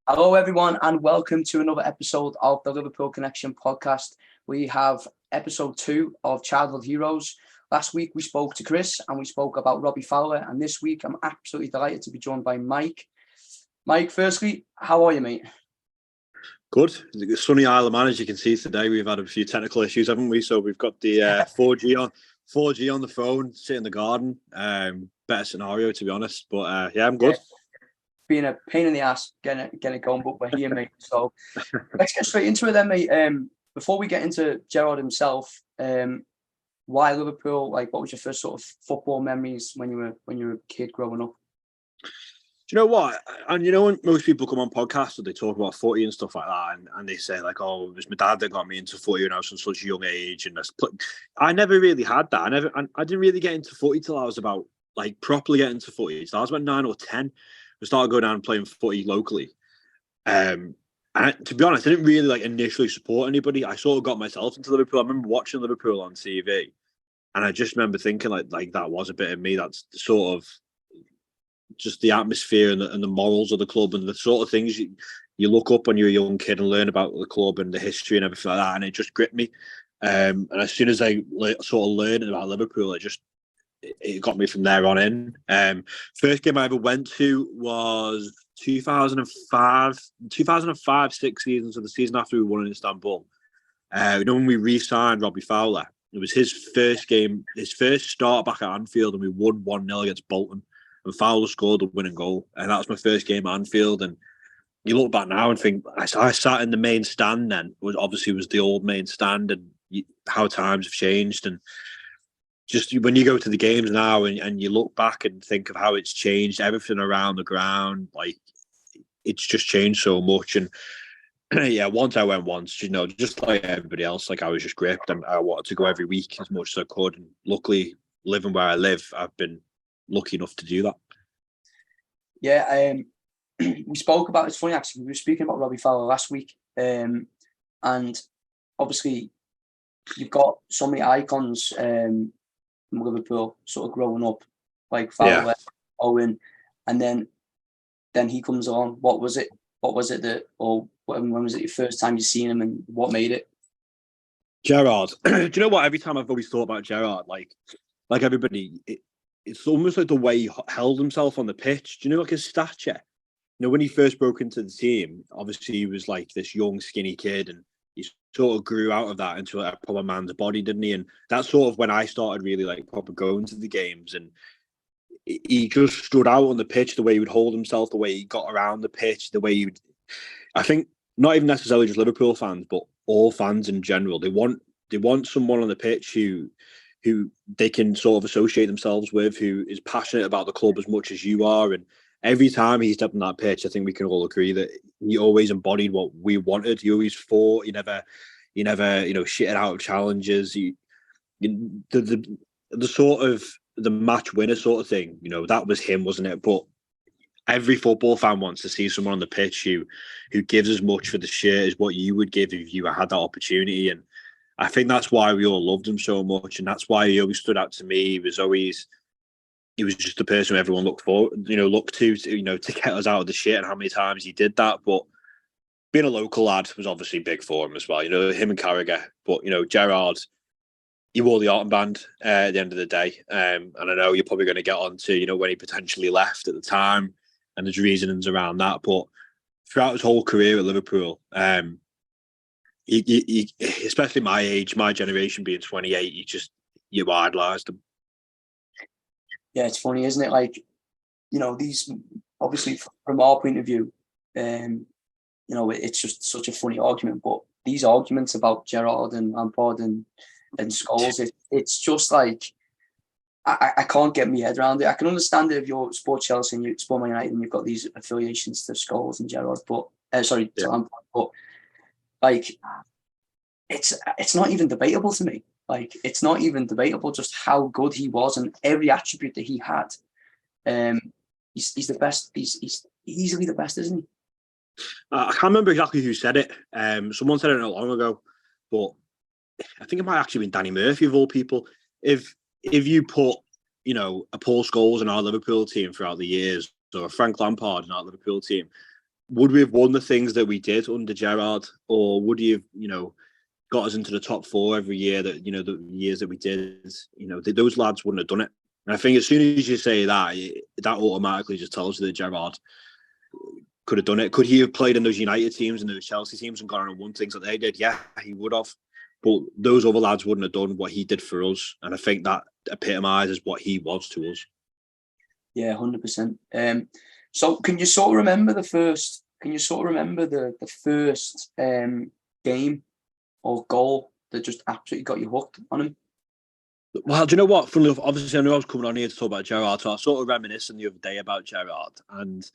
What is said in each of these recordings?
Hello, everyone, and welcome to another episode of the Liverpool Connection podcast. We have episode 2 of Childhood Heroes. Last week, we spoke to Chris and we spoke about Robbie Fowler. And this week, I'm absolutely delighted to be joined by Mike. Mike, firstly, how are you, mate? Good. Sunny Isle of Man, as you can see today, we've had a few technical issues, haven't we? So we've got the 4G on the phone, sit in the garden. Better scenario, to be honest. But yeah, I'm good. Yeah. Being a pain in the ass getting it going, but we're here, mate. So let's get straight into it then, mate. Before we get into Gerard himself, why Liverpool? Like, what was your first sort of football memories when you were a kid growing up? Do you know what? And you know, when most people come on podcasts and they talk about footy and stuff like that, and they say like, "Oh, it was my dad that got me into footy when I was from such a young age." And I never really had that. I didn't really get into footy till I was about like properly getting into footy. So I was about 9 or 10. We started going down and playing footy locally. And to be honest, I didn't really like initially support anybody. I sort of got myself into Liverpool. I remember watching Liverpool on TV, and I just remember thinking like that was a bit of me. That's sort of just the atmosphere and the morals of the club and the sort of things you look up when you're a young kid and learn about the club and the history and everything like that. And it just gripped me. And as soon as I sort of learned about Liverpool, it got me from there on in. First game I ever went to was 2005-6 season, so the season after we won in Istanbul. When we re-signed Robbie Fowler, it was his first game, his first start back at Anfield, and we won 1-0 against Bolton. And Fowler scored the winning goal, and that was my first game at Anfield. And you look back now and think, I sat in the main stand then. It was the old main stand, and how times have changed. And just when you go to the games now and you look back and think of how it's changed, everything around the ground, like it's just changed so much. And yeah, once I went once, you know, just like everybody else, like I was just gripped and I wanted to go every week as much as I could. And luckily, living where I live, I've been lucky enough to do that. Yeah, we spoke about, it's funny actually, we were speaking about Robbie Fowler last week. And obviously, you've got so many icons from Liverpool sort of growing up, like Fowler, Owen, and then he comes along. When was it your first time you seen him, and what made it? Gerard. Do you know what? Every time I've always thought about Gerard, like everybody, it's almost like the way he held himself on the pitch. Do you know, like his stature? You know, when he first broke into the team, obviously he was like this young, skinny kid, and he sort of grew out of that into a proper man's body, didn't he? And that's sort of when I started really like proper going to the games. And he just stood out on the pitch, the way he would hold himself, the way he got around the pitch, the way he would. I think not even necessarily just Liverpool fans, but all fans in general. They want someone on the pitch who they can sort of associate themselves with, who is passionate about the club as much as you are. And every time he stepped on that pitch, I think we can all agree that he always embodied what we wanted. He always fought. He never, shitted out of challenges. The sort of the match winner sort of thing, you know, that was him, wasn't it? But every football fan wants to see someone on the pitch who gives as much for the shirt as what you would give if you had that opportunity. And I think that's why we all loved him so much, and that's why he always stood out to me. He was just the person everyone looked to get us out of the shit, and how many times he did that. But being a local lad was obviously big for him as well. You know, him and Carragher. But, you know, Gerard, he wore the armband at the end of the day. And I know you're probably going to get on to, you know, when he potentially left at the time, and there's reasonings around that. But throughout his whole career at Liverpool, he, especially my age, my generation being 28, you idolised him. Yeah, it's funny, isn't it? Like, you know, these, obviously from our point of view, you know, it's just such a funny argument, but these arguments about Gerard and Lampard and Scholes, it's just like, I can't get my head around it. I can understand it if you're Sport Chelsea and you Sport Man United and you've got these affiliations to Scholes and Gerard, to Lampard, but like, it's not even debatable to me. Like, it's not even debatable just how good he was and every attribute that he had. He's the best. He's easily the best, isn't he? I can't remember exactly who said it. Someone said it not long ago, but I think it might actually been Danny Murphy of all people. If you put, you know, a Paul Scholes in our Liverpool team throughout the years, or a Frank Lampard in our Liverpool team, would we have won the things that we did under Gerrard, or would he have, got us into the top four every year that, the years that we did, those lads wouldn't have done it. And I think as soon as you say that, that automatically just tells you that Gerrard could have done it. Could he have played in those United teams and those Chelsea teams and gone on and won things that they did? Yeah, he would have. But those other lads wouldn't have done what he did for us. And I think that epitomises what he was to us. Yeah, 100%. So can you sort of remember the first game or goal that just absolutely got you hooked on him? Well, do you know what? Funnily enough, obviously I knew I was coming on here to talk about Gerrard, so I was sort of reminiscing the other day about Gerrard, and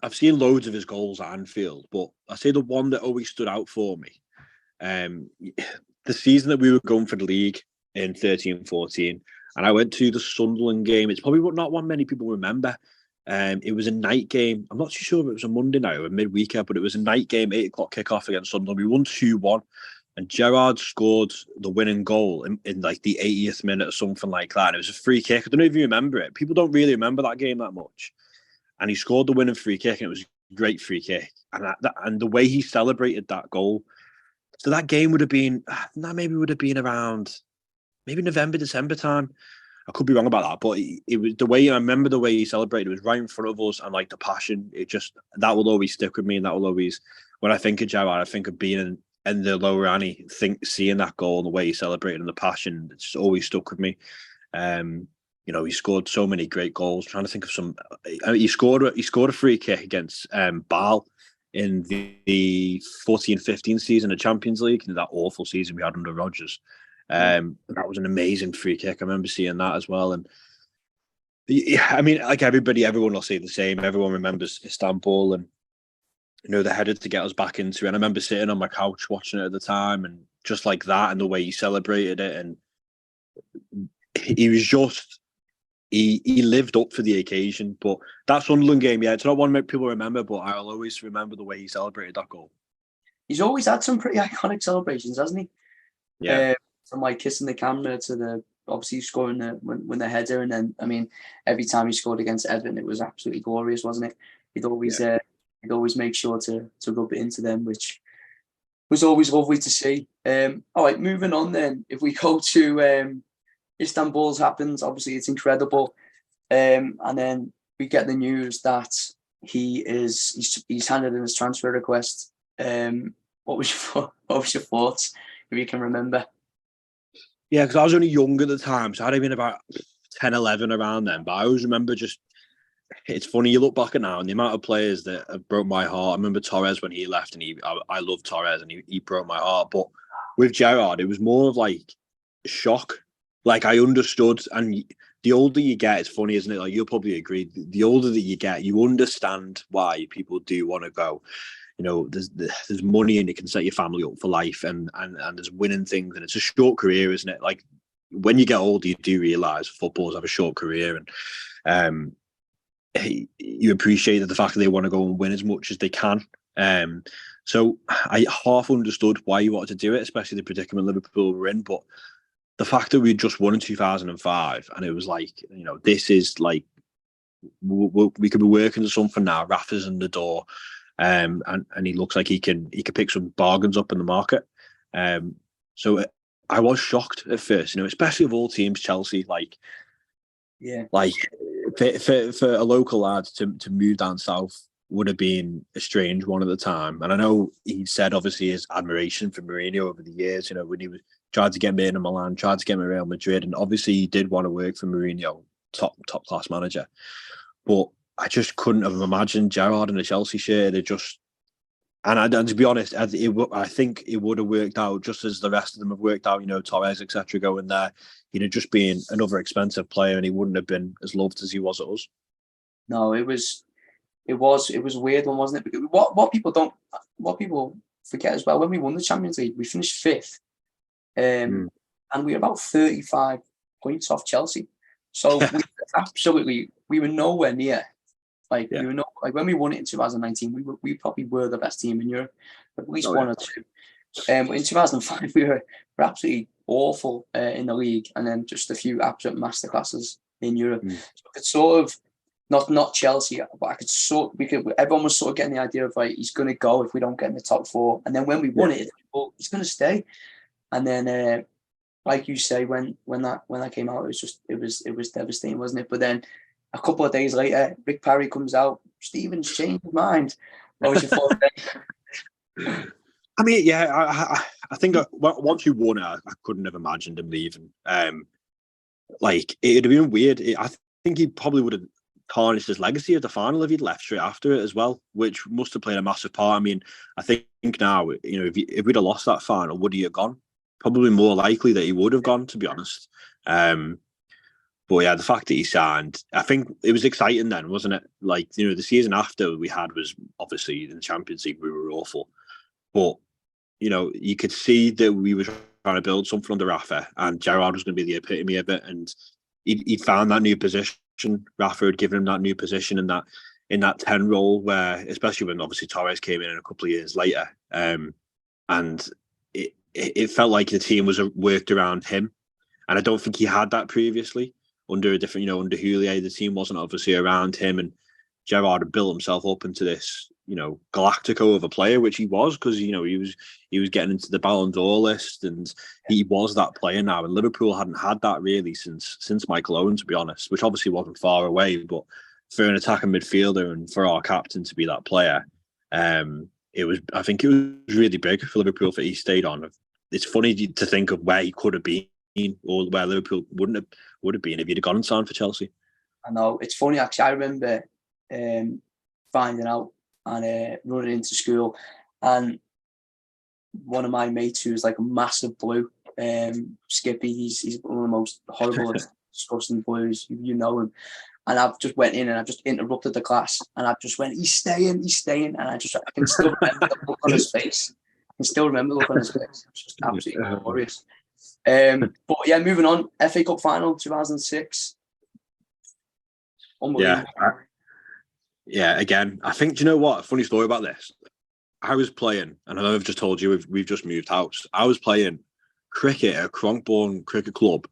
I've seen loads of his goals at Anfield, but I say the one that always stood out for me, the season that we were going for the league in 13-14, and I went to the Sunderland game. It's probably not one many people remember. It was a night game. I'm not too sure if it was a Monday night or a midweeker, but it was a night game, 8:00 kickoff against Sunderland. We won 2-1, and Gerrard scored the winning goal in the 80th minute or something like that. And it was a free kick. I don't know if you remember it. People don't really remember that game that much. And he scored the winning free kick, and it was a great free kick. And the way he celebrated that goal. So that game would have been, around maybe November, December time. I could be wrong about that, but it was the way I remember the way he celebrated. It was right in front of us, and the passion. That will always stick with me, and that will always, when I think of Gerrard, I think of being in the lower Annie, seeing that goal and the way he celebrated and the passion. It's always stuck with me. He scored so many great goals. I'm trying to think of some. He scored a free kick against Bâle in the 14-15 season of Champions League, in that awful season we had under Rodgers. That was an amazing free kick. I remember seeing that as well. And I mean, everyone will say the same. Everyone remembers Istanbul and the header to get us back into it. And I remember sitting on my couch watching it at the time, and just like that, and the way he celebrated it, and he was just he lived up for the occasion. But that Sunderland game, it's not one people remember, but I'll always remember the way he celebrated that goal. He's always had some pretty iconic celebrations, hasn't he? Yeah. From kissing the camera to the obviously scoring when the header, and then every time he scored against Everton, it was absolutely glorious, wasn't it? He'd always make sure to rub it into them, which was always lovely to see. All right, moving on then. If we go to Istanbul's happens, obviously it's incredible, and then we get the news that he's handed in his transfer request. What was your thoughts, if you can remember? Yeah, because I was only young at the time, so I'd have been about 10, 11 around then. But I always remember it's funny, you look back at now and the amount of players that have broke my heart. I remember Torres when he left, and I love Torres, and he broke my heart. But with Gerrard, it was more of shock. I understood, and the older you get, it's funny, isn't it? You'll probably agree. The older that you get, you understand why people do want to go. There's money, and it can set your family up for life, and there's winning things, and it's a short career, isn't it? When you get older, you do realise footballers have a short career, and you appreciate the fact that they want to go and win as much as they can. So I half understood why you wanted to do it, especially the predicament Liverpool were in, but the fact that we just won in 2005, and it was this is we could be working to something now. Rafa's in the door. And he looks like he can pick some bargains up in the market. So I was shocked at first, especially of all teams, Chelsea. For a local lad to move down south would have been a strange one at the time. And I know he said obviously his admiration for Mourinho over the years. When he was tried to get me in Milan, tried to get me Real Madrid, and obviously he did want to work for Mourinho, top class manager, but I just couldn't have imagined Gerrard in a Chelsea shirt. And to be honest, I think it would have worked out just as the rest of them have worked out. Torres, etc., going there. Just being another expensive player, and he wouldn't have been as loved as he was at us. No, it was a weird one, wasn't it? Because what people forget as well, when we won the Champions League, we finished fifth, and we were about 35 points off Chelsea. So we were nowhere near. We were when we won it in 2019, we probably were the best team in Europe, at least one or two. But in 2005, we were absolutely awful in the league, and then just a few absolute masterclasses in Europe. So I could sort of not Chelsea, but everyone was sort of getting the idea of like he's going to go if we don't get in the top 4, and then when we won it, well, he's going to stay, and then like you say, when that came out, it was devastating, wasn't it? But then a couple of days later, Rick Parry comes out, Steven's changed his mind. What was your thought then? I mean, yeah, I think once you won it, I couldn't have imagined him leaving. Like, it'd have been weird. I think he probably would have tarnished his legacy of the final if he'd left straight after it as well, which must have played a massive part. I mean, I think now, you know, if we'd have lost that final, would he have gone? Probably more likely that he would have gone, to be honest. But yeah, the fact that he signed, I think it was exciting then, wasn't it? Like, you know, the season after we had was obviously in the Champions League, we were awful. But, you know, you could see that we were trying to build something under Rafa, and Gerard was going to be the epitome of it. And he found that new position. Rafa had given him that new position in that 10 role, where, especially when obviously Torres came in a couple of years later, and it felt like the team was worked around him. And I don't think he had that previously. Under a different, you know, under Houllier, the team wasn't obviously around him, and Gerard had built himself up into this, you know, Galactico of a player, which he was, because, you know, he was getting into the Ballon d'Or list, and he was that player now. And Liverpool hadn't had that really since Michael Owen, to be honest, which obviously wasn't far away. But for an attacking midfielder and for our captain to be that player, I think it was really big for Liverpool that he stayed on. It's funny to think of where he could have been, or where Liverpool would have been if he'd have gone and signed for Chelsea. I know, it's funny actually. I remember finding out and running into school, and one of my mates who was like a massive blue, Skippy, he's one of the most horrible, disgusting blues, you know him. And I've just went in and I've just interrupted the class, and I've just went, he's staying, and I can still remember the look on his face. It's just absolutely glorious. But yeah, moving on, FA Cup final 2006. Unbelievable. Yeah, again, I think, do you know what? A funny story about this. I was playing, and I know I've just told you we've just moved house. I was playing cricket at Cronkbourne Cricket Club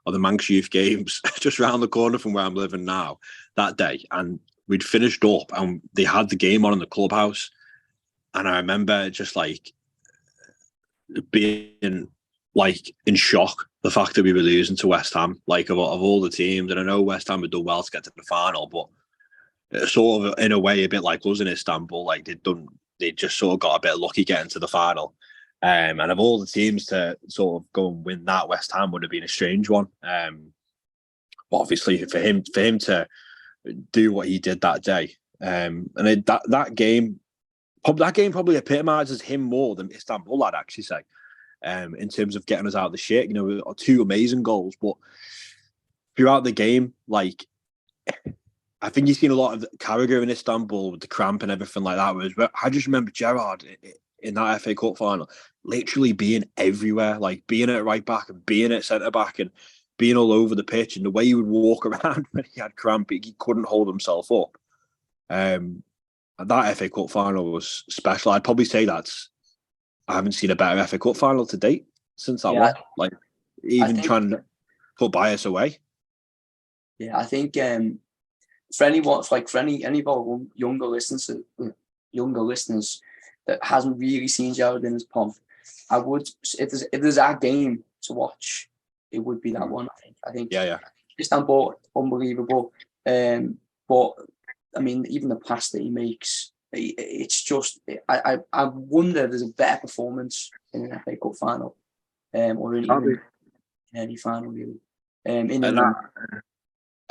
on the Manx Youth Games, just round the corner from where I'm living now, that day. And we'd finished up, and they had the game on in the clubhouse. And I remember just like being like in shock, the fact that we were losing to West Ham, like of all the teams. And I know West Ham had done well to get to the final, but sort of in a way a bit like us in Istanbul, like they just sort of got a bit lucky getting to the final. And of all the teams to sort of go and win that, West Ham would have been a strange one. But obviously for him to do what he did that day, and that game probably epitomises him more than Istanbul, I'd actually say, in terms of getting us out of the shit. You know, 2 amazing goals, but throughout the game, like, I think you've seen a lot of Carragher in Istanbul with the cramp and everything like that. Whereas I just remember Gerard in that FA Cup final literally being everywhere, like being at right back and being at centre back and being all over the pitch. And the way he would walk around when he had cramp, he couldn't hold himself up. That FA Cup final was special. I'd probably say I haven't seen a better FA Cup final to date since that one. Like, even trying to put bias away. Yeah, I think for anyone, like for any of our younger listeners that hasn't really seen Gerald in his pomp, I would, if there's a game to watch, it would be that one. I think. Yeah. Istanbul, unbelievable. But I mean, even the pass that he makes, it's just, I wonder if there's a better performance in an FA Cup final, or in any final really.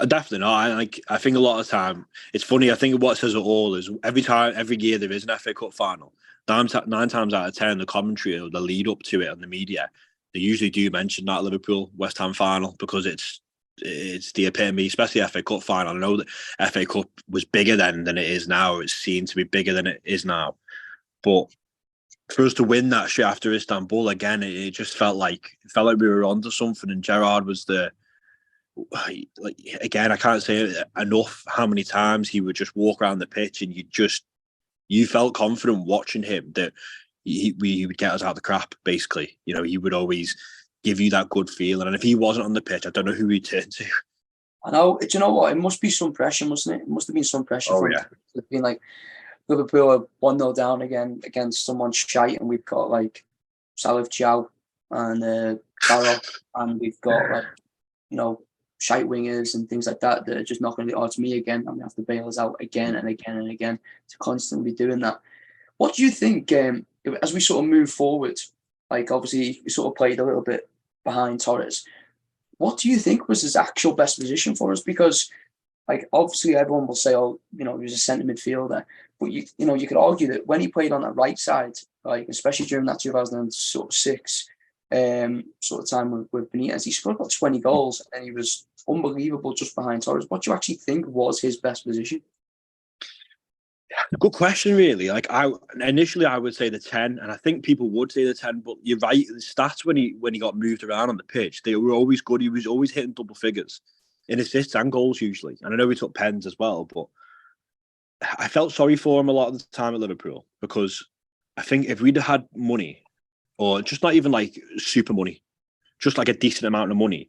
Definitely not. I think a lot of the time, it's funny. I think what says it all is every year there is an FA Cup final. 9 times out of 10, the commentary or the lead up to it on the media, they usually do mention that Liverpool West Ham final, because it's the epitome, especially FA Cup final. I know that FA Cup was bigger then than it is now. It's seen to be bigger than it is now. But for us to win that shit after Istanbul again, it just felt like we were onto something. And Gerard was like, again, I can't say enough how many times he would just walk around the pitch, and you felt confident watching him that he would get us out of the crap, basically. You know, he would always give you that good feeling. And if he wasn't on the pitch, I don't know who he'd turn to. I know. Do you know what? It must be some pressure, mustn't it? It must have been some pressure Oh from yeah. it being like Liverpool are 1-0 down again against someone shite, and we've got like Salif Chow and Barrow, and we've got like, shite wingers and things like that are just not going to be, oh, it's me again. I'm going to have to bail us out again and again and again to constantly be doing that. What do you think, as we sort of move forward, like obviously we sort of played a little bit behind Torres, what do you think was his actual best position for us? Because like obviously everyone will say, oh, he was a centre midfielder, but you could argue that when he played on that right side, like especially during that 2006 sort of time with Benitez, he scored about 20 goals and he was unbelievable just behind Torres. What do you actually think was his best position? Good question, really. Like initially I would say the 10, and I think people would say the 10, but you're right. The stats when he got moved around on the pitch, they were always good. He was always hitting double figures in assists and goals usually. And I know he took pens as well, but I felt sorry for him a lot of the time at Liverpool because I think if we'd had money, or just not even like super money, just like a decent amount of money,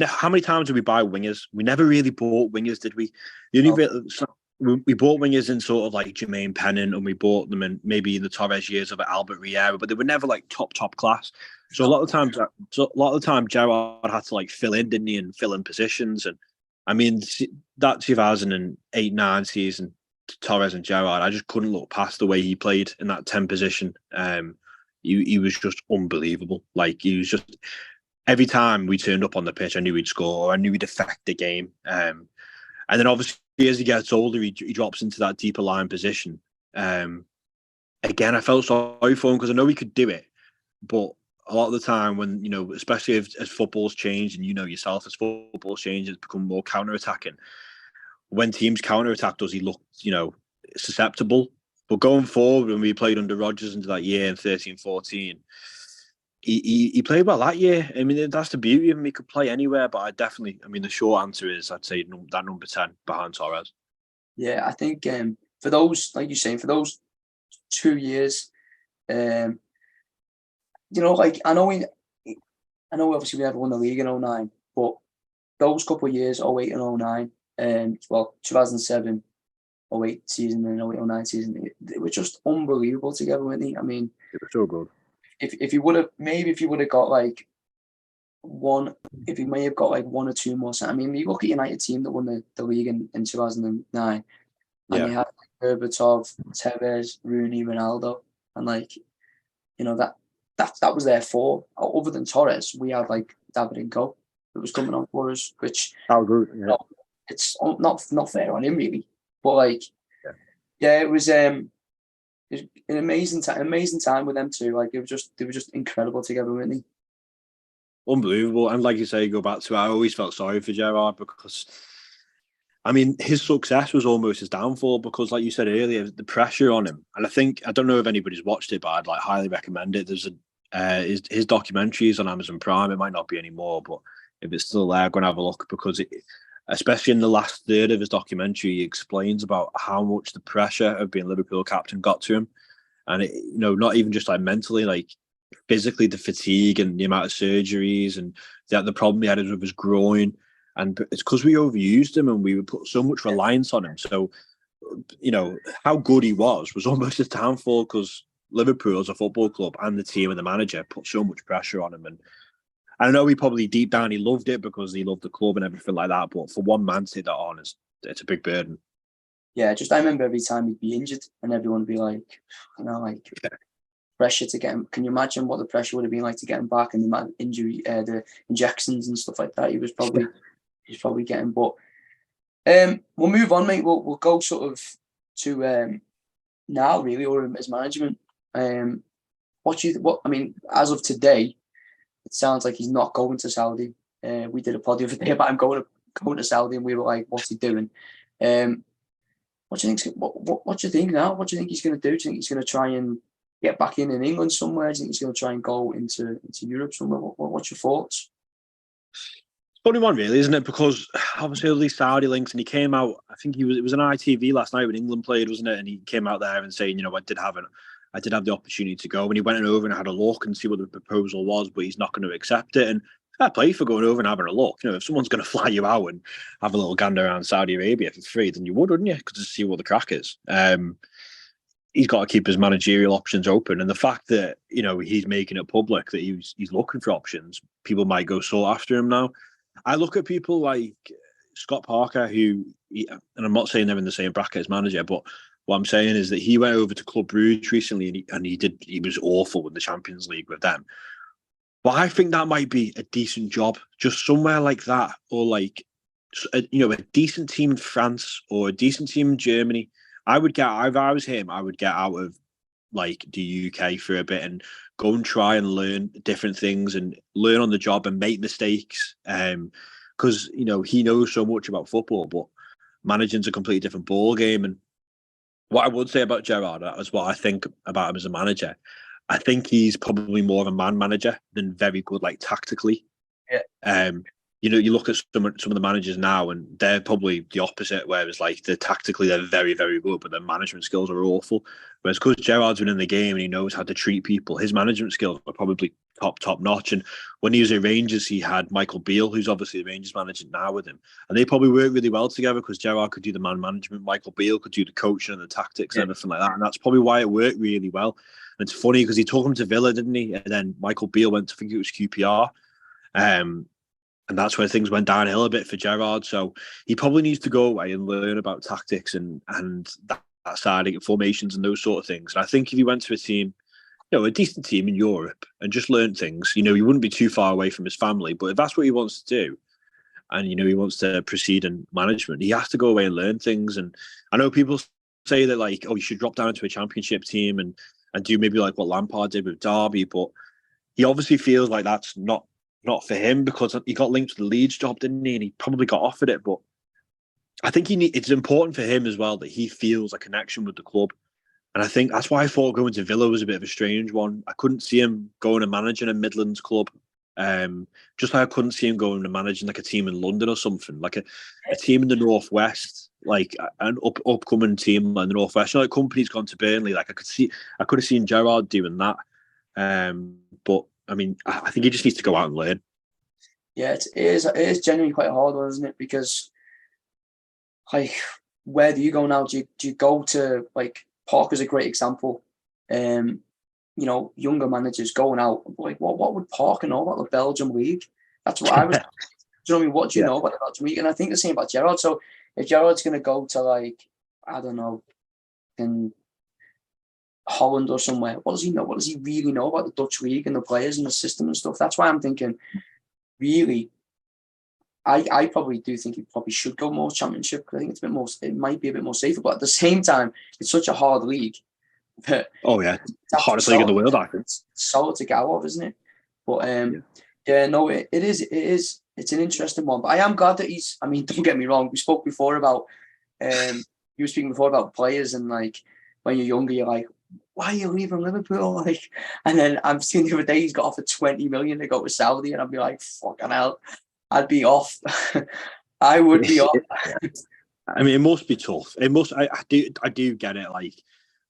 how many times did we buy wingers? We never really bought wingers, did we? We bought wingers in sort of like Jermaine Pennant, and we bought them in maybe in the Torres years of Albert Riera, but they were never like top class. So a lot of the time, Gerard had to like fill in, didn't he, and fill in positions. And I mean, that 2008-9 season, Torres and Gerrard, I just couldn't look past the way he played in that 10 position. He was just unbelievable. Like he was just every time we turned up on the pitch, I knew he'd score. I knew he'd affect the game. And then obviously as he gets older, he drops into that deeper line position. Again, I felt sorry for him because I know he could do it, but a lot of the time when, especially as football's changed and yourself as football's changed, it's become more counter-attacking. When teams counter-attacked us, he looked, susceptible. But going forward, when we played under Rodgers into that year in 13-14, he played well that year. I mean, that's the beauty of him. He could play anywhere, but the short answer is I'd say that number 10 behind Torres. Yeah, I think for those, like you're saying, for those 2 years, like I know obviously we never won the league in 2009, but those couple of years, 2008 and 2009, 2007, 2008 season and 2008, 2009 season, they were just unbelievable together, weren't they? I mean, they were so good. If you would have got like one, if you may have got like one or two more, I mean, you look at United team that won the league in 2009, and they had like Berbatov, Tevez, Rooney, Ronaldo, and like, that was their four. Other than Torres, we had like David and Co. that was coming on for us, which it's not fair on him really, but like, it was an amazing time with them too. Like they were just incredible together, weren't they? Unbelievable. And like you say, go back to I always felt sorry for Gerard because I mean his success was almost his downfall because, like you said earlier, the pressure on him. And I don't know if anybody's watched it, but I'd like highly recommend it. There's his documentary is on Amazon Prime. It might not be anymore, but if it's still there, go and have a look because especially in the last third of his documentary, he explains about how much the pressure of being Liverpool captain got to him. And, not even just like mentally, like physically, the fatigue and the amount of surgeries and the problem he had with his groin. And it's because we overused him and we would put so much reliance on him. So, how good he was almost his downfall because Liverpool as a football club and the team and the manager put so much pressure on him. And I know he probably deep down he loved it because he loved the club and everything like that. But for one man to take that on, it's a big burden. Yeah, I remember every time he'd be injured and everyone would be like, pressure to get him. Can you imagine what the pressure would have been like to get him back and the amount of injury, the injections and stuff like that he was probably getting. But we'll move on, mate. We'll go sort of to now really, or his management. As of today, it sounds like he's not going to Saudi. We did a pod the other day about him going to Saudi, and we were like, "What's he doing?" What do you think? What do you think now? What do you think he's going to do? Do you think he's going to try and get back in England somewhere? Do you think he's going to try and go into Europe somewhere? What's your thoughts? It's funny one, really, isn't it? Because obviously all these Saudi links, and he came out. I think it was an ITV last night when England played, wasn't it? And he came out there and saying, I did have the opportunity to go, and he went over and had a look and see what the proposal was, but he's not going to accept it. And fair play for going over and having a look. If someone's going to fly you out and have a little gander around Saudi Arabia for free, then you would, wouldn't you? Because to see what the crack is. He's got to keep his managerial options open, and the fact that he's making it public that he's looking for options, people might go sought after him now. I look at people like Scott Parker, and I'm not saying they're in the same bracket as manager, but what I'm saying is that he went over to Club Brugge recently, and he was awful in the Champions League with them. But I think that might be a decent job, just somewhere like that, or like a decent team in France or a decent team in Germany. If I was him, I would get out of like the UK for a bit and go and try and learn different things and learn on the job and make mistakes. Because he knows so much about football, but managing's a completely different ball game. And what I would say about Gerrard is what I think about him as a manager. I think he's probably more of a man manager than very good, like tactically. Yeah. You look at some of the managers now, and they're probably the opposite. Whereas, like, they're very, very good, but their management skills are awful. Whereas, because Gerrard's been in the game and he knows how to treat people, his management skills are probably top notch. And when he was at Rangers, he had Michael Beale, who's obviously the Rangers manager now, with him, and they probably work really well together because Gerrard could do the man management, Michael Beale could do the coaching and the tactics and everything like that. And that's probably why it worked really well. And it's funny because he took him to Villa, didn't he? And then Michael Beale went to, I think it was QPR. And that's where things went downhill a bit for Gerrard. So he probably needs to go away and learn about tactics and that side of formations and those sort of things. And I think if he went to a team, a decent team in Europe and just learned things, he wouldn't be too far away from his family. But if that's what he wants to do, and he wants to proceed in management, he has to go away and learn things. And I know people say that, like, oh, you should drop down to a championship team and do maybe like what Lampard did with Derby, but he obviously feels like that's not for him because he got linked to the Leeds job, didn't he? And he probably got offered it. But I think it's important for him as well that he feels a connection with the club. And I think that's why I thought going to Villa was a bit of a strange one. I couldn't see him going and managing a Midlands club. Just like I couldn't see him going and managing like a team in London or something, like a team in the Northwest, like an upcoming team in the Northwest. Like company's gone to Burnley. Like I could have seen Gerrard doing that. But I mean, I think he just needs to go out and learn. Yeah, it is genuinely quite a hard one, isn't it? Because, like, where do you go now? Do you go to, like, Parker's a great example. Younger managers going out, like, what would Parker know about the Belgium league? That's what I was. Do you know what I mean? What do you know about the Belgium league? And I think the same about Gerrard. So if Gerrard's going to go to, like, I don't know, in Holland or somewhere, what does he know? What does he really know about the Dutch league and the players and the system and stuff? That's why I'm thinking, really, I probably do think he probably should go more Championship because I think it might be a bit more safer. But at the same time, it's such a hard league. Oh yeah, the hardest league in the world, I think. It's solid to get out of, isn't it? But it's an interesting one. But I am glad that he's. I mean, don't get me wrong. We spoke before about. You were speaking before about players and, like, when you're younger, you're like, why are you leaving Liverpool? Like, and then I'm seeing the other day he's got offered 20 million to go to Saudi, and I'd be like, fucking hell, I'd be off. I would be off. I mean, it must be tough. It must. I do get it. Like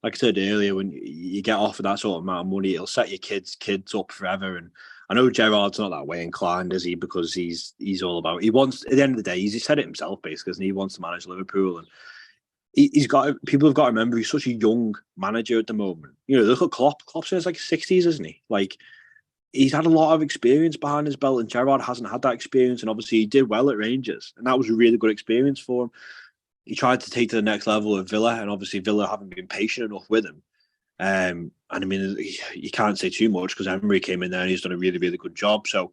I said earlier, when you get offered that sort of amount of money, it'll set your kids up forever. And I know Gerrard's not that way inclined, is he? Because he's all about. He wants, at the end of the day, he said it himself basically, and he wants to manage Liverpool. And people have got to remember he's such a young manager at the moment. Look at Klopp. Klopp's in his like 60s, isn't he? Like, he's had a lot of experience behind his belt, and Gerrard hasn't had that experience. And obviously, he did well at Rangers, and that was a really good experience for him. He tried to take to the next level at Villa, and obviously Villa haven't been patient enough with him. And I mean, you can't say too much because Emery came in there and he's done a really, really good job. So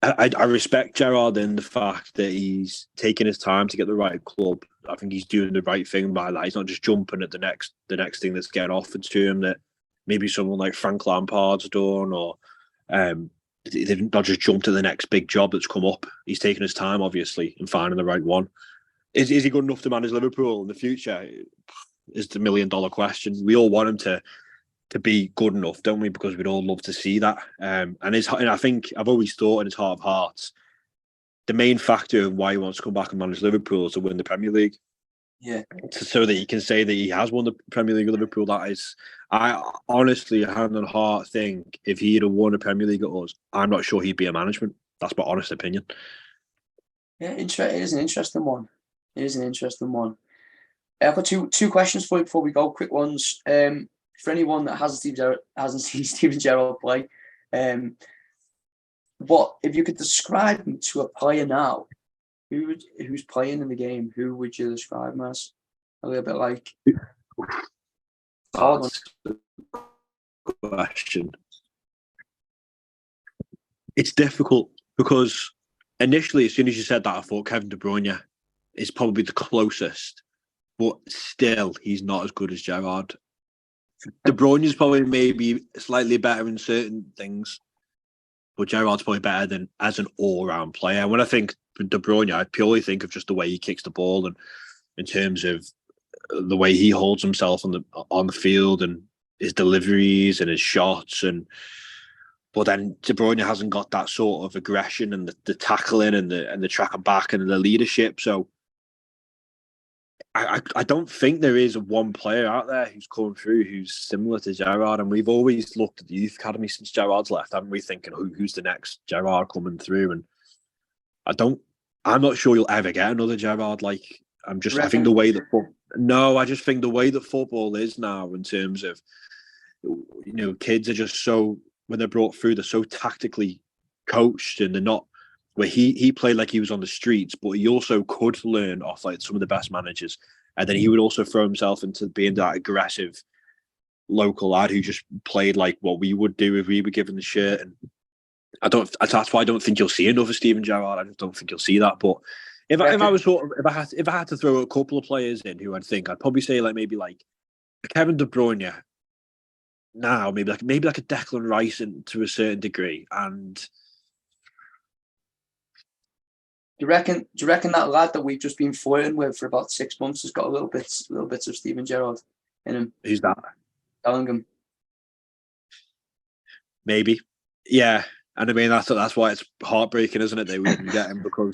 I respect Gerrard in the fact that he's taking his time to get the right club. I think he's doing the right thing by that. He's not just jumping at the next thing that's getting offered to him that maybe someone like Frank Lampard's done, or they've not just jumped at the next big job that's come up. He's taking his time, obviously, and finding the right one. Is he good enough to manage Liverpool in the future? Is the $1 million question. We all want him to be good enough, don't we? Because we'd all love to see that. And I think I've always thought in his heart of hearts, the main factor of why he wants to come back and manage Liverpool is to win the Premier League. Yeah. so that he can say that he has won the Premier League with Liverpool. That is, I honestly, hand on heart, think if he'd have won a Premier League at us, I'm not sure he'd be a management. That's my honest opinion. Yeah, it is an interesting one. It is an interesting one. I've got two questions for you before we go. Quick ones. For anyone that hasn't seen Steven Gerrard play, what if you could describe him to a player now? Who's playing in the game? Who would you describe him as? A little bit like. That's a question. It's difficult because initially, as soon as you said that, I thought Kevin De Bruyne is probably the closest, but still, he's not as good as Gerrard. De Bruyne is probably maybe slightly better in certain things, but Gerrard's probably better than as an all-round player. When I think De Bruyne, I purely think of just the way he kicks the ball and in terms of the way he holds himself on the field and his deliveries and his shots. But then De Bruyne hasn't got that sort of aggression and the tackling and the tracking back and the leadership. So I don't think there is one player out there who's come through who's similar to Gerrard. And we've always looked at the youth academy since Gerrard's left, haven't we? Thinking who's the next Gerrard coming through? And I'm not sure you'll ever get another Gerrard. I think the way I just think the way that football is now in terms of, kids are just so, when they're brought through, they're so tactically coached and they're not, where he played like he was on the streets, but he also could learn off like some of the best managers. And then he would also throw himself into being that aggressive local lad who just played like what we would do if we were given the shirt. And that's why I don't think you'll see another Steven Gerrard. I just don't think you'll see that. But if I had to throw a couple of players in who I'd probably say maybe Kevin De Bruyne now, maybe like a Declan Rice to a certain degree. And do you reckon that lad that we've just been flirting with for about 6 months has got little bits of Steven Gerrard in him? Who's that? Bellingham. Maybe. Yeah. And I mean that's why it's heartbreaking, isn't it, that we didn't get him, you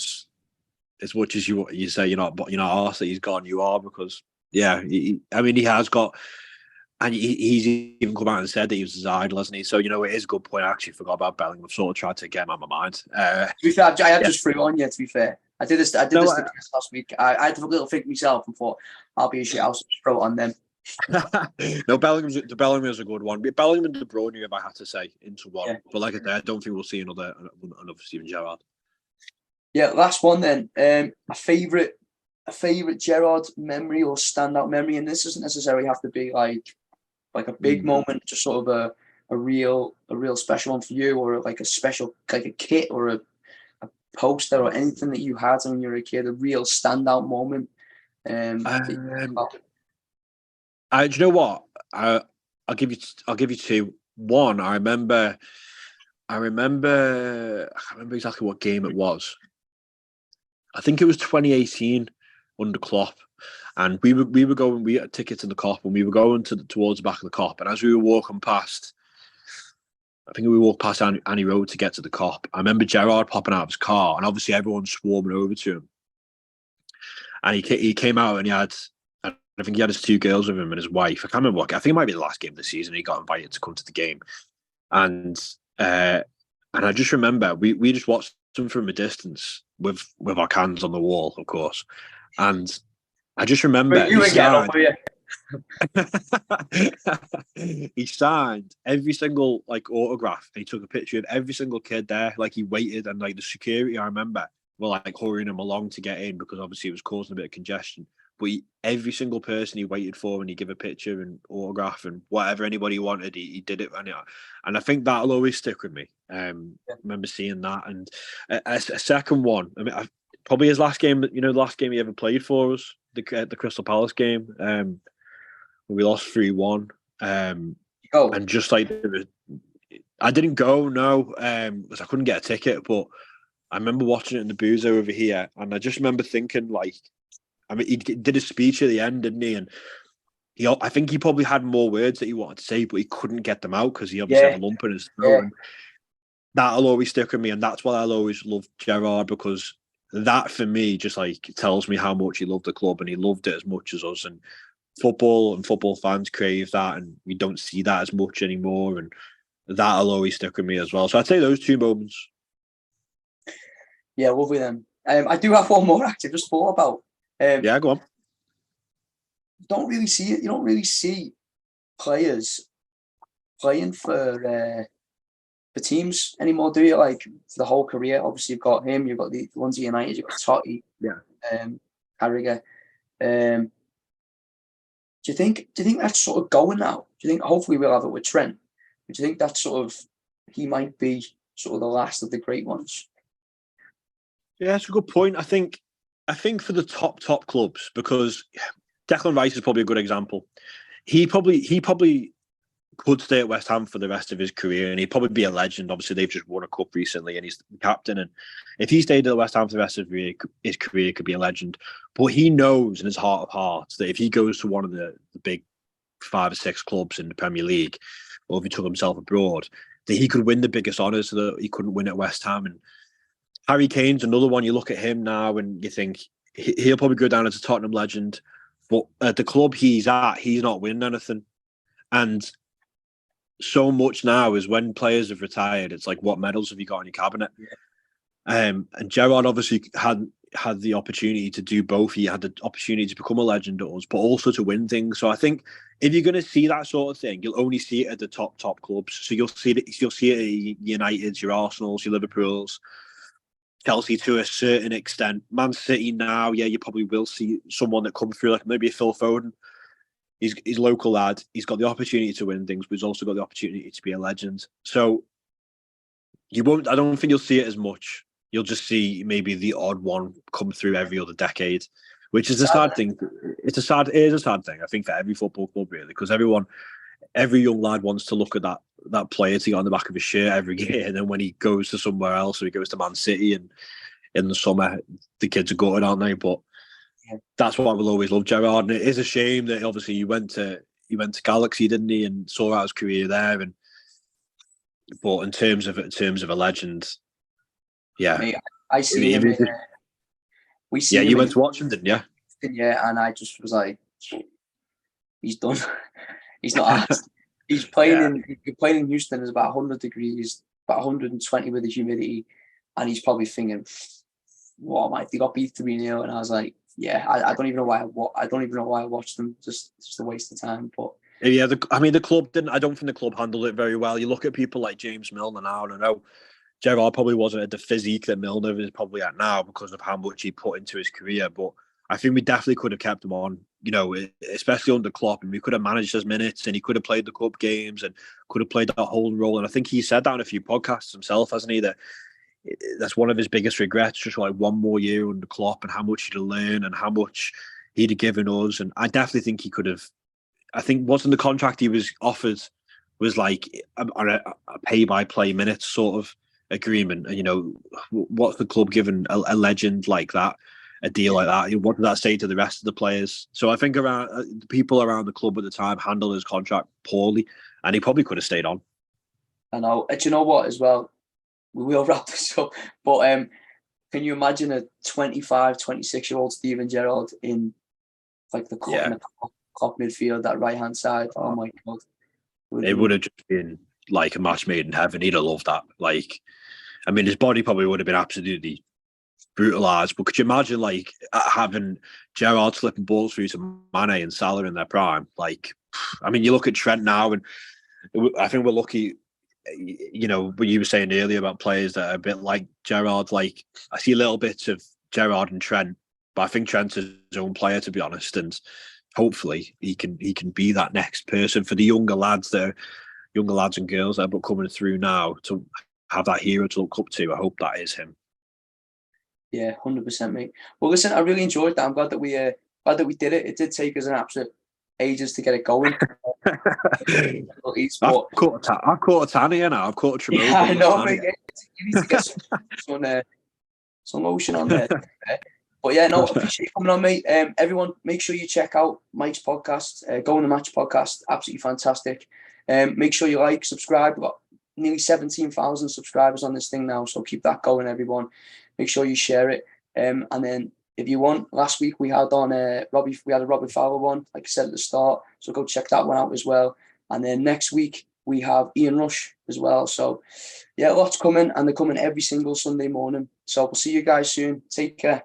as much as you say you're not arsed that he's gone, you are, because he has got, and he's even come out and said that he was his idol, hasn't he? So it is a good point. I actually forgot about Bellingham. I've sort of tried to get him out of my mind. To be fair, I had just threw on you. To be fair, I did this last week. I had a little think myself and thought I'll be a shit house, just throw it on them. No, Bellingham is a good one. Bellingham and De Bruyne, if I had to say, into one. Yeah. But like I said, I don't think we'll see another Steven Gerrard. Yeah, last one then. A favourite Gerrard memory or standout memory, and this doesn't necessarily have to be like a big moment, just sort of a real special one for you, or like a special, like a kit or a poster or anything that you had when you were a kid, a real standout moment. Do you know what? I'll give you two. One, I remember. I can't remember exactly what game it was. I think it was 2018 under Klopp, and we were going. We had tickets in the Kop, and we were going towards the back of the Kop. And as we were walking past, I think we walked past Annie Road to get to the Kop. I remember Gerrard popping out of his car, and obviously everyone's swarming over to him. And he came out, and I think he had his two girls with him and his wife. I can't remember what. I think it might be the last game of the season. He got invited to come to the game, and I just remember we just watched him from a distance with our cans on the wall, of course. And I just remember he signed every single autograph. He took a picture of every single kid there. Like he waited, and the security, I remember, were hurrying him along to get in because obviously it was causing a bit of congestion. But every single person he waited for, and he gave a picture and autograph and whatever anybody wanted, he did it. And I think that'll always stick with me. I remember seeing that. And a second one, I mean, probably his last game, the last game he ever played for us, the Crystal Palace game, we lost 3-1. And just I didn't go, no, because I couldn't get a ticket. But I remember watching it in the booth over here, and I just remember thinking, he did a speech at the end, didn't he? And I think he probably had more words that he wanted to say, but he couldn't get them out because he obviously had a lump in his throat. Yeah. That'll always stick with me, and that's why I'll always love Gerrard, because that for me just like tells me how much he loved the club, and he loved it as much as us. And football and football fans crave that, and we don't see that as much anymore. And that'll always stick with me as well. So I'd say those two moments. Yeah, lovely then. I do have one more actually. Just thought about. Yeah, go on. You don't really see it. You don't really see players playing for teams anymore, do you? Like for the whole career. Obviously, you've got him. You've got the ones at United. You've got Totti. Yeah. Carragher. Do you think that's sort of going now? Do you think hopefully we'll have it with Trent? But do you think that sort of he might be sort of the last of the great ones? Yeah, that's a good point. I think for the top clubs, because Declan Rice is probably a good example. He probably could stay at West Ham for the rest of his career, and he'd probably be a legend. Obviously, they've just won a cup recently, and he's the captain. And if he stayed at West Ham for the rest of his career, he could be a legend. But he knows in his heart of hearts that if he goes to one of the big 5 or 6 clubs in the Premier League, or if he took himself abroad, that he could win the biggest honours that he couldn't win at West Ham. And Harry Kane's another one. You look at him now and you think he'll probably go down as a Tottenham legend, but at the club he's at, he's not winning anything. And so much now is when players have retired, it's like, what medals have you got in your cabinet? Yeah. And Gerard obviously had the opportunity to do both. He had the opportunity to become a legend at us, but also to win things. So I think if you're going to see that sort of thing, you'll only see it at the top clubs. So you'll see it at United's, your Arsenal's, your Liverpool's, Chelsea to a certain extent. Man City now, yeah, you probably will see someone that comes through, like maybe a Phil Foden. He's local lad. He's got the opportunity to win things, but he's also got the opportunity to be a legend. So you won't. I don't think you'll see it as much. You'll just see maybe the odd one come through every other decade, which is a sad thing. It is a sad thing, I think, for every football club, really, because every young lad wants to look at that player to get on the back of his shirt every year, and then when he goes to somewhere else, or he goes to Man City, and in the summer the kids are gutted, aren't they? But that's why we'll always love Gerard. And it is a shame that obviously he went to Galaxy, didn't he, and saw out his career there. But in terms of a legend, yeah, Mate, I see him. We see. Yeah, you went to watch him, didn't you? Yeah, and I just was like, he's done. He's not asked. He's playing in Houston. It's about 100 degrees, about 120 with the humidity, and he's probably thinking, "What am I? They got beat 3-0," and I was like, "Yeah, I don't even know why I watched them. Just a waste of time." But yeah, the club didn't. I don't think the club handled it very well. You look at people like James Milner now, and I know Gerard probably wasn't at the physique that Milner is probably at now because of how much he put into his career, but I think we definitely could have kept him on, especially under Klopp, and we could have managed his minutes, and he could have played the cup games and could have played that whole role. And I think he said that in a few podcasts himself, hasn't he? That's one of his biggest regrets, just like one more year under Klopp, and how much he'd have learned and how much he'd have given us. And I definitely think he could have. I think wasn't the contract he was offered was like a pay-by-play minutes sort of agreement. And what's the club giving a legend like that a deal like that? What did that say to the rest of the players? So I think around the people around the club at the time handled his contract poorly, and he probably could have stayed on. I know. Do you know what as well? We will wrap this up, but can you imagine a 25, 26-year-old Steven Gerrard in like the Klopp midfield, that right-hand side? Oh my God. It would have just been like a match made in heaven. He'd have loved that. Like, I mean, his body probably would have been absolutely brutalised. But could you imagine, like, having Gerrard slipping balls through to Mane and Salah in their prime? Like, I mean, you look at Trent now, and I think we're lucky. What you were saying earlier about players that are a bit like Gerrard. Like, I see little bits of Gerrard and Trent, but I think Trent's his own player, to be honest. And hopefully, he can be that next person for the younger lads and girls that are coming through now to have that hero to look up to. I hope that is him. Yeah, 100%, mate. Well, listen, I really enjoyed that. I'm glad that we did it. It did take us an absolute ages to get it going. I've caught a tan here now. I've caught a tremendous. Yeah, I know, mate. You need to get some lotion on there. But yeah, no, appreciate you coming on, mate. Everyone, make sure you check out Mike's podcast, Go on the Match podcast. Absolutely fantastic. Make sure you like, subscribe. We've got nearly 17,000 subscribers on this thing now, so keep that going, everyone. Make sure you share it. And then if you want, last week we had on Robbie. We had a Robbie Fowler one, like I said at the start. So go check that one out as well. And then next week we have Ian Rush as well. So yeah, lots coming, and they're coming every single Sunday morning. So we'll see you guys soon. Take care.